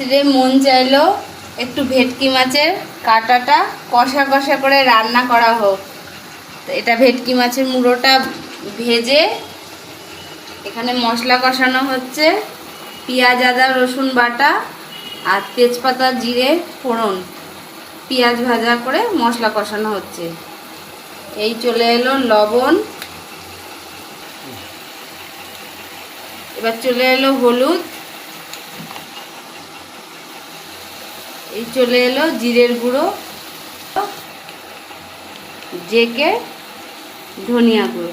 রাত্রে মন চাইলো একটু ভেটকি মাছের কাঁটাটা কষা কষা করে রান্না করা হোক। তো এটা ভেটকি মাছের মুড়োটা ভেজে এখানে মশলা কষানো হচ্ছে, পেঁয়াজ আদা রসুন বাটা আর তেজপাতা জিরে ফোড়ন, পেঁয়াজ ভাজা করে মশলা কষানো হচ্ছে। এই চলে এলো লবণ, এবার চলে এলো হলুদ, এই চলে এলো জিরের গুঁড়ো, জেকে ধনিয়া গুঁড়ো।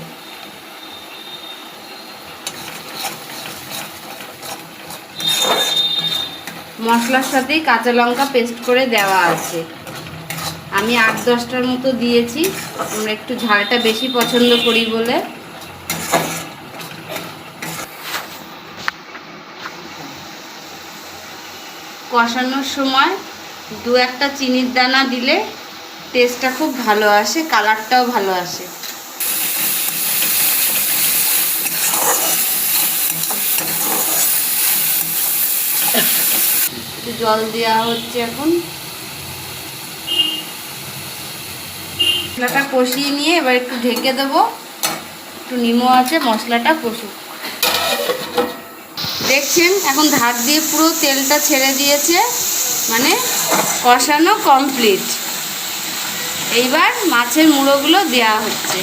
মশলার সাথেই কাঁচা লঙ্কা পেস্ট করে দেওয়া আছে। আমি 8-10টার মতো দিয়েছি, আমরা একটু ঝালটা বেশি পছন্দ করি বলে। কষানোর সময় 2-1টা চিনির দানা দিলে টেস্টটা খুব ভালো আসে, কালারটাও ভালো আসে। একটু জল দেওয়া হচ্ছে এখন। মশলাটা কষিয়ে নিয়ে এবার একটু ঢেকে দেবো, একটু নিমো আছে, মশলাটা কষুক। দেখছেন এখন ধার দিয়ে পুরো তেলটা ছেড়ে দিয়েছে, মানে কষানো কমপ্লিট। এইবার মাছের মুড়োগুলো দেওয়া হচ্ছে।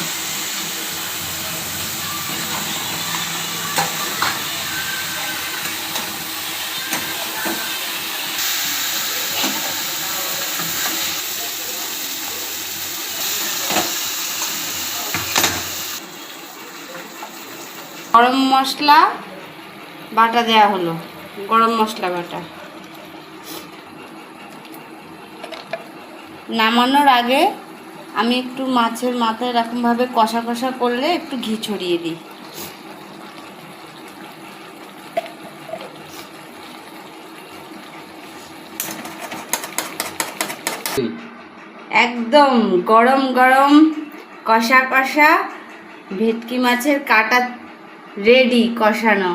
গরম মশলা বাটা দেয়া হলো, গরম মশলা বাটা। নামানোর আগে আমি একটু মাছের মাথায় এরকমভাবে কষা কষা করলে একটু ঘি ছড়িয়ে দিই। একদম গরম গরম কষা কষা ভেটকি মাছের কাটা রেডি কষানো।